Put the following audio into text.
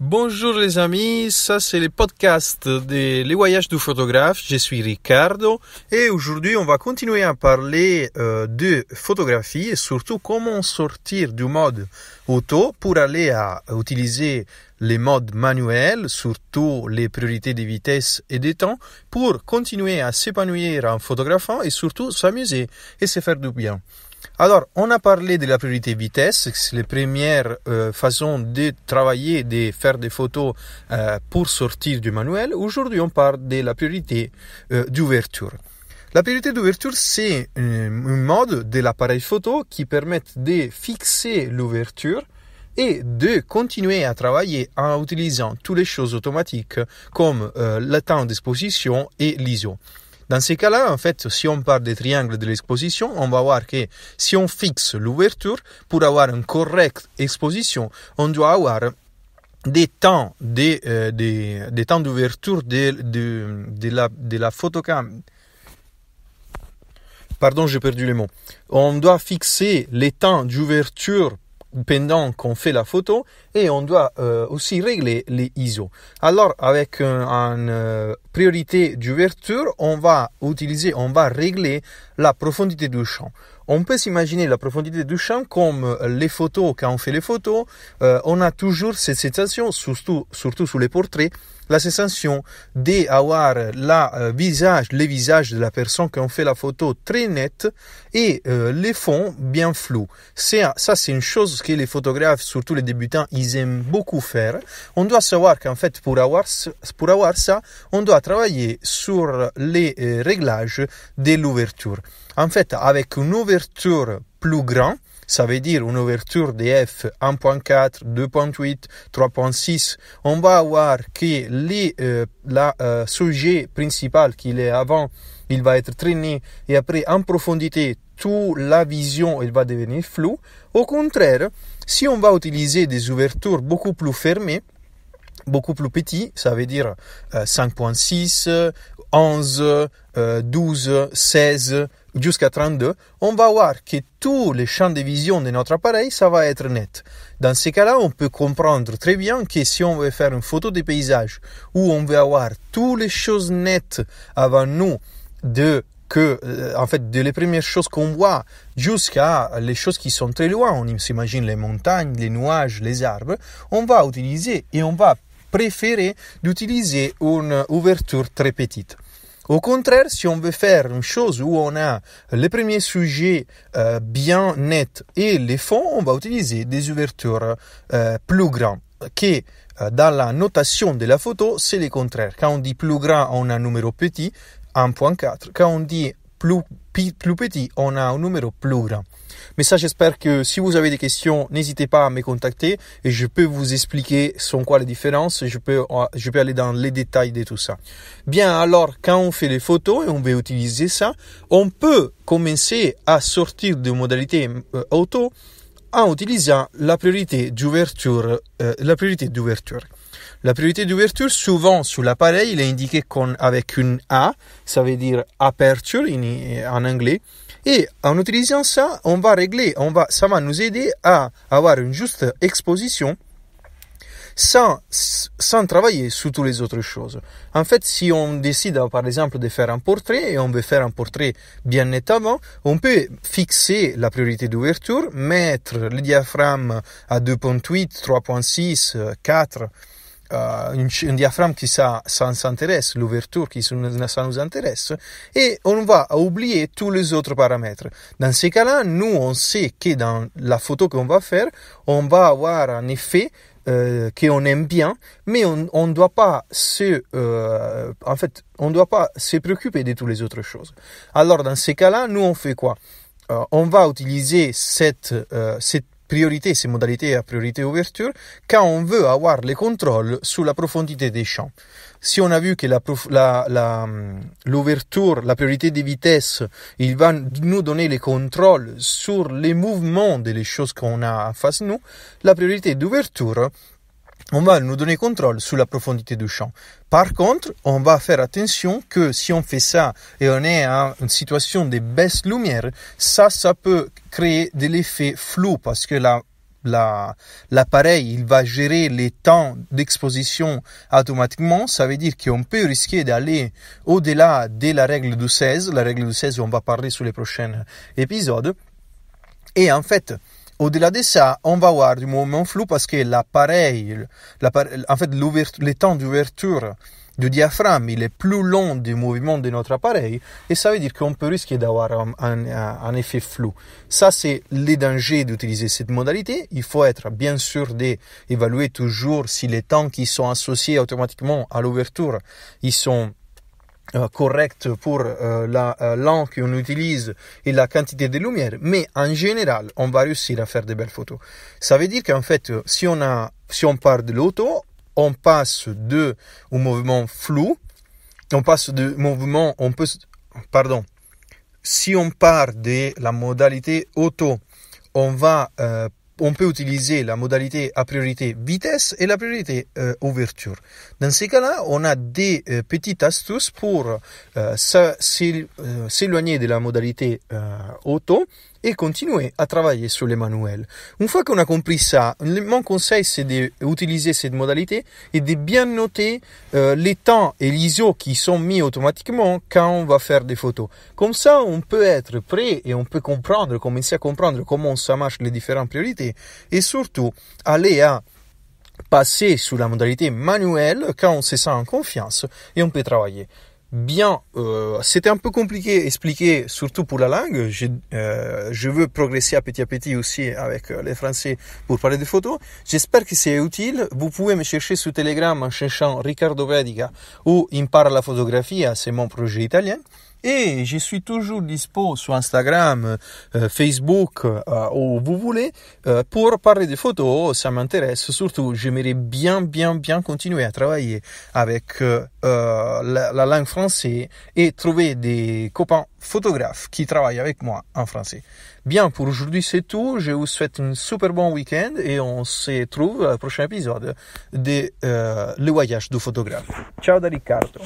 Bonjour les amis, ça c'est le podcast Les voyages du photographe. Je suis Ricardo et aujourd'hui on va continuer à parler de photographie et surtout comment sortir du mode auto pour aller à utiliser les modes manuels, surtout les priorités de vitesse et de temps pour continuer à s'épanouir en photographant et surtout s'amuser et se faire du bien. Alors, on a parlé de la priorité vitesse, c'est la première façon de travailler, de faire des photos pour sortir du manuel. Aujourd'hui, on parle de la priorité d'ouverture. La priorité d'ouverture, c'est un mode de l'appareil photo qui permet de fixer l'ouverture et de continuer à travailler en utilisant toutes les choses automatiques comme le temps d'exposition et l'ISO. Dans ces cas-là, en fait, si on parle des triangles de l'exposition, on va voir que si on fixe l'ouverture, pour avoir une correcte exposition, on doit avoir des temps d'ouverture de la photocam. Pardon, j'ai perdu les mots. On doit fixer les temps d'ouverture pendant qu'on fait la photo et on doit aussi régler les ISO. Alors avec une priorité d'ouverture, on va régler la profondité du champ. On peut s'imaginer la profondité du champ comme les photos, quand on fait les photos, on a toujours cette sensation, surtout sur les portraits, la sensation d'avoir les visages de la personne quand on fait la photo très net et les fonds bien flous. Ça, c'est une chose que les photographes, surtout les débutants, ils aiment beaucoup faire. On doit savoir qu'en fait, pour avoir ça, on doit travailler sur les réglages de l'ouverture. En fait, avec une ouverture plus grande, ça veut dire une ouverture de f 1.4, 2.8, 3.6. On va avoir que le sujet principal qu'il est avant, il va être traîné et après en profondité, toute la vision elle va devenir floue. Au contraire, si on va utiliser des ouvertures beaucoup plus fermées, beaucoup plus petit, ça veut dire 5.6, 11, 12, 16, jusqu'à 32, on va voir que tous les champs de vision de notre appareil, ça va être net. Dans ces cas-là, on peut comprendre très bien que si on veut faire une photo de paysage où on veut avoir toutes les choses nettes avant nous de les premières choses qu'on voit jusqu'à les choses qui sont très loin, on s'imagine les montagnes, les nuages, les arbres, on va utiliser et on va préférer d'utiliser une ouverture très petite. Au contraire, si on veut faire une chose où on a les premiers sujets bien nets et les fonds, on va utiliser des ouvertures plus grandes. Que dans la notation de la photo, c'est le contraire. Quand on dit plus grand, on a un numéro petit, 1.4. Quand on dit plus petit, on a un numéro plus grand. Mais ça, j'espère que si vous avez des questions, n'hésitez pas à me contacter et je peux vous expliquer sont quoi les différences. Je peux aller dans les détails de tout ça. Bien, alors, quand on fait les photos et on veut utiliser ça, on peut commencer à sortir de modalité auto en utilisant la priorité d'ouverture. La priorité d'ouverture, souvent sur l'appareil, il est indiqué avec une A, ça veut dire aperture en anglais. Et en utilisant ça, ça va nous aider à avoir une juste exposition sans travailler sur toutes les autres choses. En fait, si on décide, par exemple, de faire un portrait et on veut faire un portrait bien net avant, on peut fixer la priorité d'ouverture, mettre le diaphragme à 2.8, 3.6, 4, un diaphragme qui ça s'intéresse, l'ouverture qui ça nous intéresse, et on va oublier tous les autres paramètres. Dans ces cas-là, nous, on sait que dans la photo qu'on va faire, on va avoir un effet qu'on aime bien, mais on ne doit pas se préoccuper de toutes les autres choses. Alors, dans ces cas-là, nous, on fait quoi? On va utiliser cette priorité, ces modalités à priorité ouverture, quand on veut avoir le contrôle sur la profondité des champs. Si on a vu que l'ouverture, la priorité de vitesse, il va nous donner le contrôle sur les mouvements des choses qu'on a en face de nous, la priorité d'ouverture, on va nous donner contrôle sur la profondité du champ. Par contre, on va faire attention que si on fait ça et on est en une situation de baisse lumière, ça peut créer de l'effet flou parce que la l'appareil, il va gérer les temps d'exposition automatiquement. Ça veut dire qu'on peut risquer d'aller au-delà de la règle du 16. La règle du 16, on va parler sur les prochains épisodes. Et en fait, au-delà de ça, on va avoir du mouvement flou parce que l'appareil, en fait, le temps d'ouverture du diaphragme, il est plus long du mouvement de notre appareil et ça veut dire qu'on peut risquer d'avoir un effet flou. Ça, c'est les dangers d'utiliser cette modalité. Il faut être bien sûr d'évaluer toujours si les temps qui sont associés automatiquement à l'ouverture, ils sont corrects pour la lampe qu'on utilise et la quantité de lumière, mais en général, on va réussir à faire de belles photos. Ça veut dire qu'en fait, si on part de l'auto, on passe de un mouvement flou, si on part de la modalité auto, on peut utiliser la modalité à priorité vitesse et la priorité ouverture. Dans ces cas-là, on a des petites astuces pour s'éloigner de la modalité auto et continuer à travailler sur les manuels. Une fois qu'on a compris ça, mon conseil c'est d'utiliser cette modalité et de bien noter les temps et l'ISO qui sont mis automatiquement quand on va faire des photos. Comme ça, on peut être prêt et on peut commencer à comprendre comment ça marche les différentes priorités et surtout aller à passer sur la modalité manuelle quand on se sent en confiance et on peut travailler. Bien, c'était un peu compliqué à expliquer, surtout pour la langue. Je veux progresser à petit aussi avec les Français pour parler de photos. J'espère que c'est utile. Vous pouvez me chercher sur Telegram en cherchant Riccardo Predica ou Impara la Fotografia, c'est mon projet italien. Et je suis toujours dispo sur Instagram, Facebook, où vous voulez, pour parler de photos. Ça m'intéresse. Surtout, j'aimerais bien continuer à travailler avec la langue française et trouver des copains photographes qui travaillent avec moi en français. Bien, pour aujourd'hui, c'est tout. Je vous souhaite un super bon week-end et on se retrouve au prochain épisode de Le Voyage du photographe. Ciao da Riccardo.